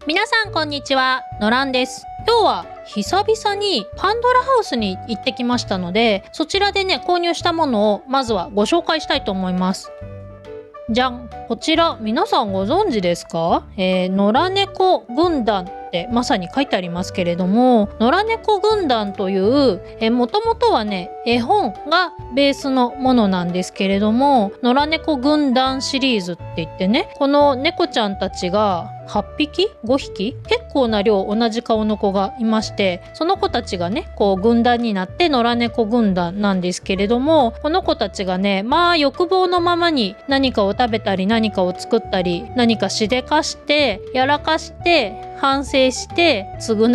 皆さんこんにちは、のらんです。今日は久々にパンドラハウスに行ってきましたので、そちらでね購入したものをまずはご紹介したいと思います。じゃん、こちら皆さんご存知ですか？野良猫軍団ってまさに書いてありますけれども、野良猫軍団というもともとはね絵本がベースのものなんですけれども、野良猫軍団シリーズって言ってね、この猫ちゃんたちが8匹5匹結構な量同じ顔の子がいまして、その子たちがねこう軍団になって野良猫軍団なんですけれども、この子たちがね欲望のままに何かを食べたり何かを作ったり何かしでかしてやらかして反省して償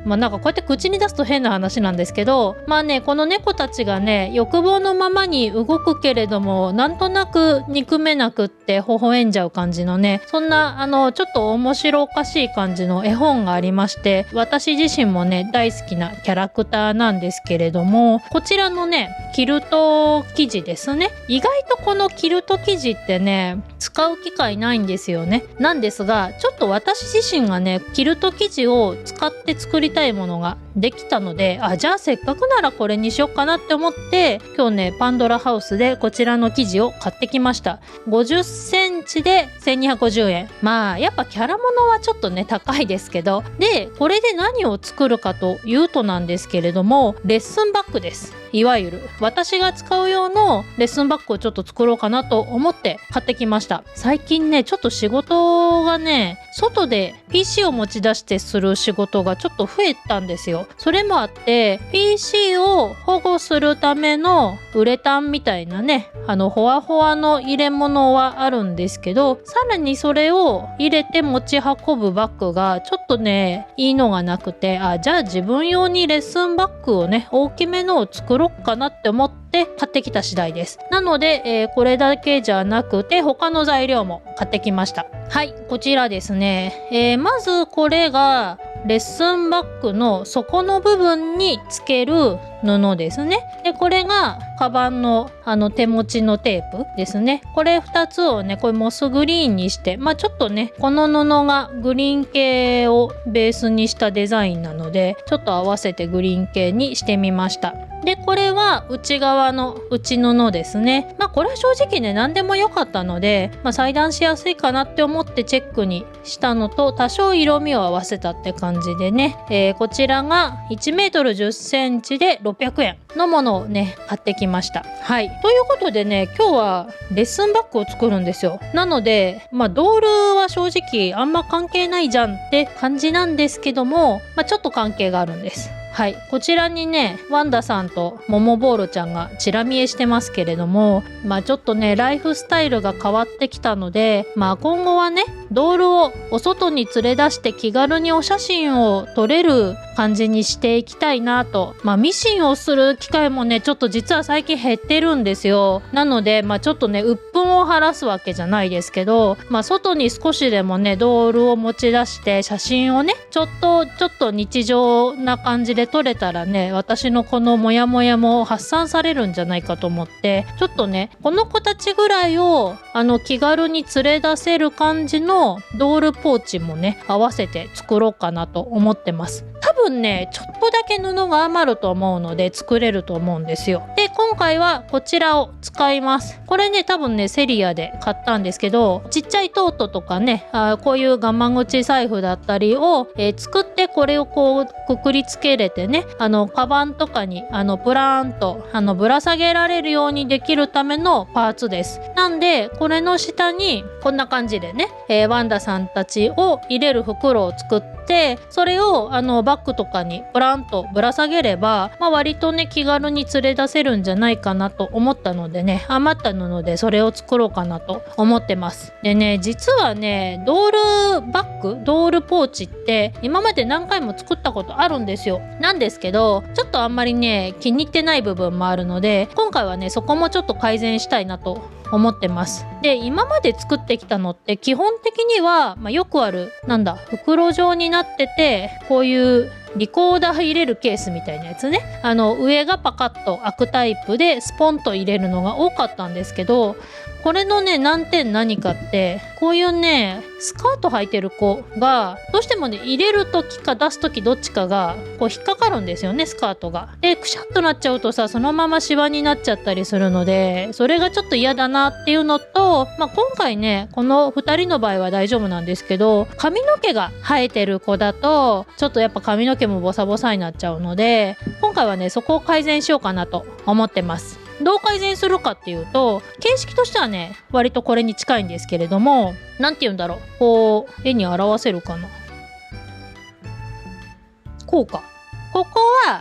う、なんかこうやって口に出すと変な話なんですけど、この猫たちがね欲望のままに動くけれどもなんとなく憎めなくって微笑んじゃう感じのね、そんなちょっと面白おかしい感じの絵本がありまして、私自身もね大好きなキャラクターなんですけれども、こちらのねキルト生地ですね。意外とこのキルト生地ってね使う機会ないんですよね。なんですがちょっと私自身がねキルト生地を使って作りたいものができたので、じゃあせっかくならこれにしようかなって思って今日ねパンドラハウスでこちらの生地を買ってきました。50センチで1250円。やっぱキャラものはちょっとね高いですけど、でこれで何を作るかというとなんですけれども、レッスンバッグです。いわゆる私が使う用のレッスンバッグをちょっと作ろうかなと思って買ってきました。最近ねちょっと仕事がね外で PC を持ち出してする仕事がちょっと増えたんですよ。それもあって PC を保護するためのウレタンみたいなねほわほわの入れ物はあるんですけど、さらにそれを入れて持ち運ぶバッグがちょっとねいいのがなくて、じゃあ自分用にレッスンバッグをね大きめのを作ろうかなって思って買ってきた次第です。なので、これだけじゃなくて他の材料も買ってきました。はい、こちらですね、まずこれがレッスンバッグの底の部分につける布ですね。でこれがカバンの手持ちのテープですね。これ2つをねこれモスグリーンにして、ちょっとねこの布がグリーン系をベースにしたデザインなのでちょっと合わせてグリーン系にしてみました。でこれは内側の内布ですね。これは正直ね何でも良かったので、裁断しやすいかなって思ってチェックにしたのと多少色味を合わせたって感じでね、こちらが 1m10cm で600円のものをね買ってきました。はい、ということでね今日はレッスンバッグを作るんですよ。なのでドールは正直あんま関係ないじゃんって感じなんですけども、ちょっと関係があるんです。はい、こちらにねワンダさんとモモボーロちゃんがチラ見えしてますけれども、ちょっとねライフスタイルが変わってきたので、今後はねドールをお外に連れ出して気軽にお写真を撮れる感じにしていきたいなと。ミシンをする機会もねちょっと実は最近減ってるんですよ。なのでちょっとね鬱憤を晴らすわけじゃないですけど、外に少しでもねドールを持ち出して写真をねちょっと日常な感じで撮れたらね、私のこのモヤモヤも発散されるんじゃないかと思って、ちょっとねこの子たちぐらいを気軽に連れ出せる感じのドールポーチもね合わせて作ろうかなと思ってます。多分ねちょっとだけ布が余ると思うので作れると思うんですよ。で今回はこちらを使います。これね多分ねセリアで買ったんですけど、ちっちゃいトートとかねこういうガマ口財布だったりを、作ってこれをこうくくりつけれてねカバンとかにプラーンとぶら下げられるようにできるためのパーツです。なんでこれの下にこんな感じでね、ワンダさんたちを入れる袋を作って、それをバッグとかにプランとぶら下げれば、割とね気軽に連れ出せるんじゃないかなと思ったのでね、余った布でそれを作ろうかなと思ってます。でね実はねドールバッグドールポーチって今まで何回も作ったことあるんですよ。なんですけどちょっとあんまりね気に入ってない部分もあるので、今回はねそこもちょっと改善したいなと思ってます。で今まで作ってきたのって基本的には、よくある袋状になっててこういうリコーダー入れるケースみたいなやつね、上がパカッと開くタイプでスポンと入れるのが多かったんですけど、これのね難点何かって、こういうねスカート履いてる子がどうしてもね入れる時か出す時どっちかがこう引っかかるんですよね、スカートが。でくしゃっとなっちゃうとさ、そのままシワになっちゃったりするので、それがちょっと嫌だなっていうのと、今回ねこの2人の場合は大丈夫なんですけど、髪の毛が生えてる子だとちょっとやっぱ髪の毛もボサボサになっちゃうので、今回はねそこを改善しようかなと思ってます。どう改善するかっていうと、形式としてはね割とこれに近いんですけれども、なんて言うんだろう、こう絵に表せるかな、こうか、ここは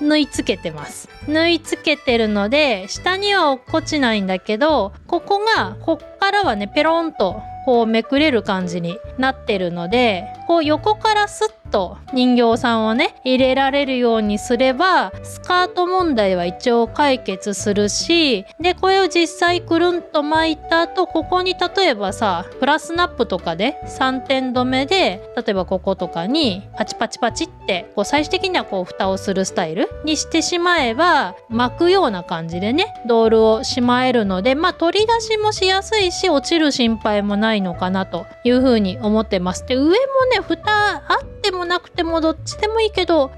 縫い付けてます。縫い付けてるので下には落っこちないんだけど、こっからはねペロンとこうめくれる感じになってるので、こう横からスッと人形さんをね入れられるようにすればスカート問題は一応解決するし、でこれを実際くるんと巻いた後、ここに例えばさプラスナップとかで3点止めで、例えばこことかにパチパチパチってこう最終的にはこう蓋をするスタイルにしてしまえば、巻くような感じでねドールをしまえるので、取り出しもしやすいし落ちる心配もないのかなというふうに思ってます。で上もね蓋あってもなくてもどっちでもいいけど、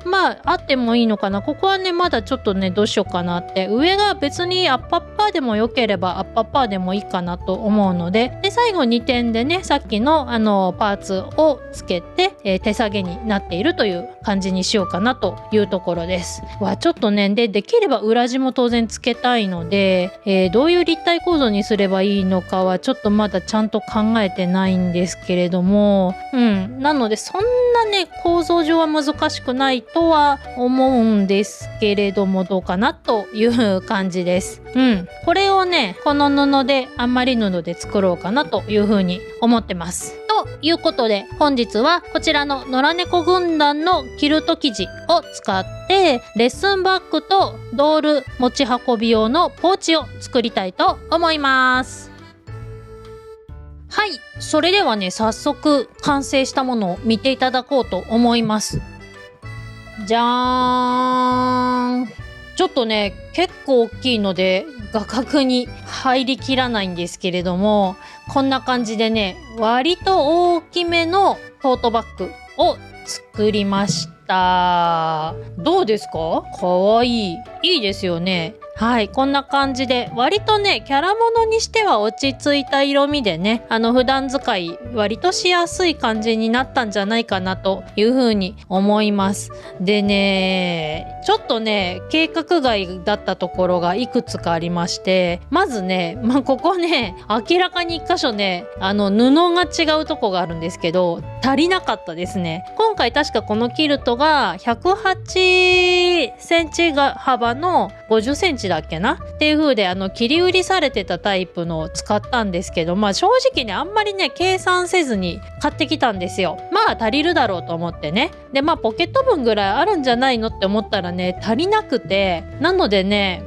あってもいいのかな。ここはねまだちょっとねどうしようかなって、上が別にアッパッパーでもよければアッパッパーでもいいかなと思うので、最後2点でねさっきのパーツをつけて、手下げになっているという感じにしようかなというところです。ちょっとねできれば裏地も当然つけたいので、どういう立体構造にすればいいのかはちょっとまだちゃんと考えてないんですけれども、なのでそんなね構造上は難しくないとは思うんですけれども、どうかなという感じです。これをねこの布であんまり布で作ろうかなというふうに思ってます。ということで本日はこちらの野良猫軍団のキルト生地を使ってレッスンバッグとドール持ち運び用のポーチを作りたいと思います。はい、それではね早速完成したものを見ていただこうと思います。じゃーん。ちょっとね結構大きいので画角に入りきらないんですけれども、こんな感じでね割と大きめのトートバッグを作りました。どうですか？かわいい。いいですよね。はい、こんな感じで割とねキャラものにしては落ち着いた色味でね、普段使い割としやすい感じになったんじゃないかなというふうに思います。でねちょっとね計画外だったところがいくつかありまして、まずねここね明らかに一箇所ね布が違うとこがあるんですけど、足りなかったですね。今回確かこのキルトが108センチ幅の50センチだっけなっていう風で切り売りされてたタイプのを使ったんですけど、正直ねあんまりね計算せずに買ってきたんですよ。足りるだろうと思ってね。でポケット分ぐらいあるんじゃないのって思ったらね足りなくて、なのでね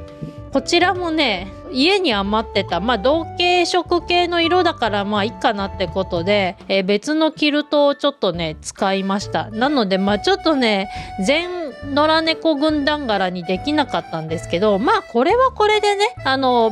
こちらもね家に余ってた同系色系の色だからいいかなってことで、別のキルトをちょっとね使いました。なのでちょっとね全野良猫軍団柄にできなかったんですけど、これはこれでね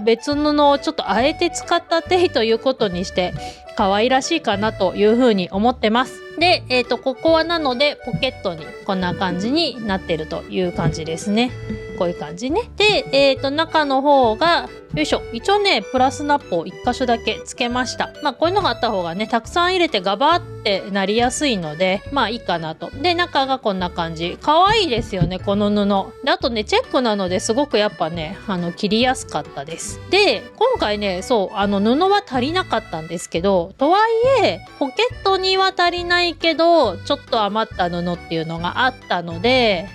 別布をちょっとあえて使った手ということにして可愛らしいかなというふうに思ってます。で、ここはなのでポケットにこんな感じになってるという感じですね。こういう感じね。で、中の方がよいしょ、一応ねプラスナップを1箇所だけつけました。こういうのがあった方がねたくさん入れてガバってなりやすいのでいいかなと。で中がこんな感じ、可愛いですよねこの布で。あとねチェックなのですごくやっぱね切りやすかったです。で今回ね布は足りなかったんですけど、とはいえポケットには足りないけどちょっと余った布っていうのがあったので、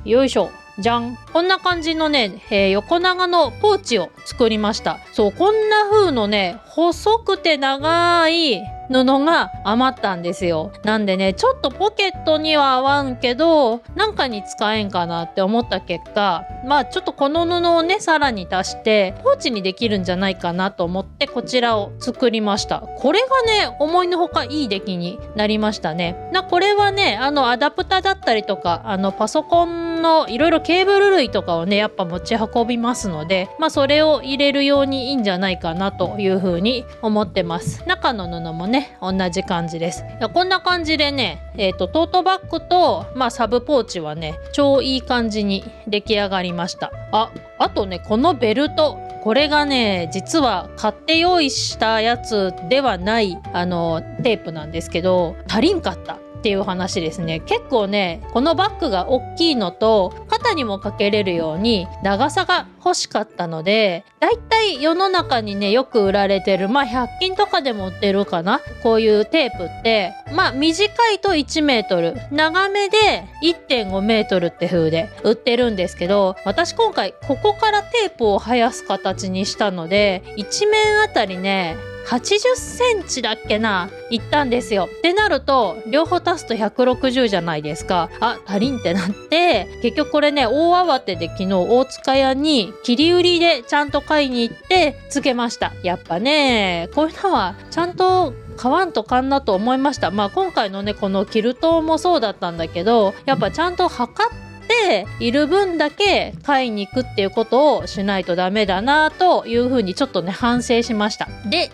よいしょじゃん、こんな感じのね、横長のポーチを作りました。こんな風のね細くて長い布が余ったんですよ。なんでね、ちょっとポケットには合わんけどなんかに使えんかなって思った結果、ちょっとこの布をねさらに足してポーチにできるんじゃないかなと思ってこちらを作りました。これがね思いのほかいい出来になりましたね。これはねアダプターだったりとかパソコンのいろいろケーブル類とかをねやっぱ持ち運びますので、それを入れるようにいいんじゃないかなというふうに思ってます。中の布もね同じ感じです。こんな感じでねトートバッグと、サブポーチはね超いい感じに出来上がりました。あとねこのベルト、これがね実は買って用意したやつではないテープなんですけど、足りんかったっていう話ですね。結構ねこのバッグが大きいのと肩にもかけれるように長さが欲しかったので、だいたい世の中にねよく売られてる100均とかでも売ってるかな、こういうテープって短いと1メートル、長めで 1.5 メートルって風で売ってるんですけど、私今回ここからテープを生やす形にしたので1面あたりね80センチだっけないったんですよ。ってなると両方足すと160じゃないですか。足りんってなって、結局これね大慌てで昨日大塚屋に切り売りでちゃんと買いに行ってつけました。やっぱねこういうのはちゃんと買わんとかんなと思いました。今回のねこのキルトもそうだったんだけど、やっぱちゃんと測っている分だけ買いに行くっていうことをしないとダメだなというふうにちょっとね反省しました。で、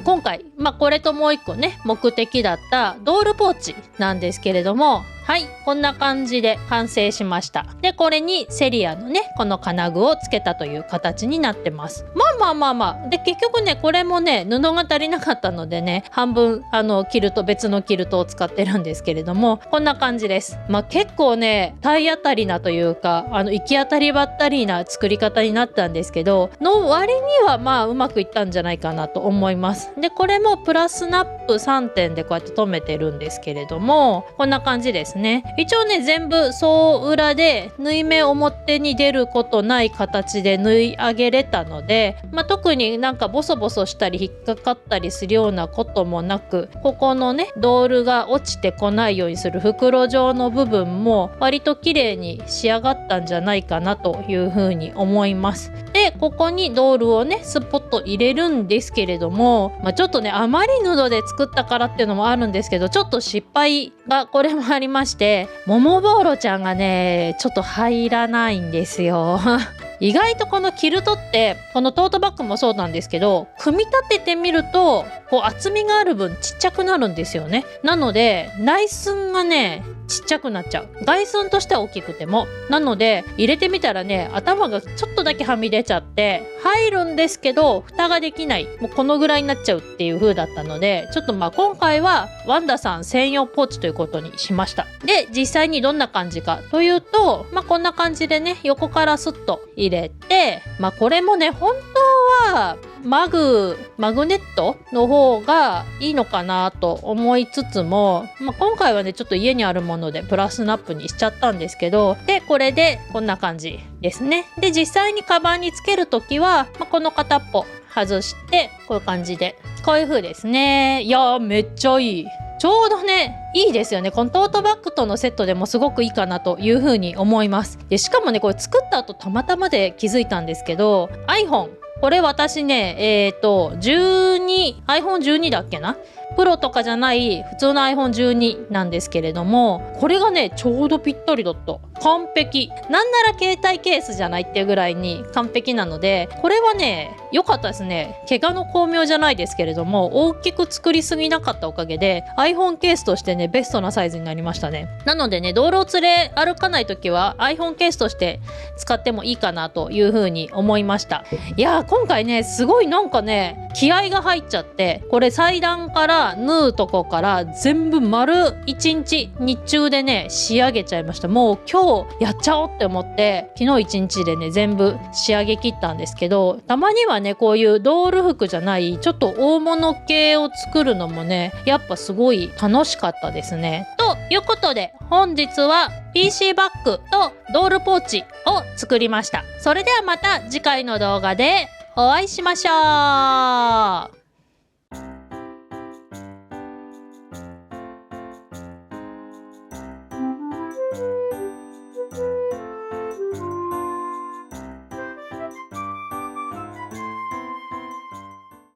今回これともう一個ね目的だったドールポーチなんですけれども、こんな感じで完成しました。でこれにセリアのねこの金具をつけたという形になってます。で結局ねこれもね布が足りなかったのでね半分別のキルトを使ってるんですけれども、こんな感じです。結構ね体当たりなというか行き当たりばったりな作り方になったんですけど、の割にはうまくいったんじゃないかなと思います。でこれもプラスナップ3点でこうやって留めてるんですけれども、こんな感じですね。一応ね全部総裏で縫い目表に出ることない形で縫い上げれたので、特になんかボソボソしたり引っかかったりするようなこともなく、ここのねドールが落ちてこないようにする袋状の部分も割と綺麗に仕上がったんじゃないかなというふうに思います。でここにドールをねスポッと入れるんですけれども、ちょっとねあまり布で作ったからっていうのもあるんですけど、ちょっと失敗がこれもありまして、モモボーロちゃんがねちょっと入らないんですよ意外とこのキルトってこのトートバッグもそうなんですけど、組み立ててみるとこう厚みがある分ちっちゃくなるんですよね。なので内寸がねちっちゃくなっちゃう。外寸としては大きくても。なので入れてみたらね頭がちょっとだけはみ出ちゃって入るんですけど蓋ができない、もうこのぐらいになっちゃうっていう風だったので、ちょっと今回はワンダさん専用ポーチということにしました。で実際にどんな感じかというと、こんな感じでね横からスッと入れて、これもね本当はマグネットの方がいいのかなと思いつつも、今回はねちょっと家にあるものでプラスナップにしちゃったんですけど、でこれでこんな感じですね。で実際にカバンにつけるときは、この片っぽ外してこういう感じでこういう風ですね。いやーめっちゃいい。ちょうどねいいですよね。このトートバッグとのセットでもすごくいいかなという風に思います。でしかもねこれ作った後たまたまで気づいたんですけど、 iPhone これ私ねiPhone12 だっけな、プロとかじゃない普通の iPhone12 なんですけれども、これがねちょうどぴったりだった。完璧。なんなら携帯ケースじゃないっていうぐらいに完璧なので、これはね良かったですね。怪我の巧妙じゃないですけれども大きく作りすぎなかったおかげで iPhone ケースとしてねベストなサイズになりましたね。なのでね道路を連れ歩かないときは iPhone ケースとして使ってもいいかなというふうに思いました。いやー今回ねすごいなんかね気合が入っちゃって、これ裁断から縫うとこから全部丸1日日中でね仕上げちゃいました。もう今日やっちゃおうって思って昨日1日でね全部仕上げきったんですけど、たまにはねこういうドール服じゃないちょっと大物系を作るのもねやっぱすごい楽しかったですね。ということで本日は PC バッグとドールポーチを作りました。それではまた次回の動画でお会いしましょう。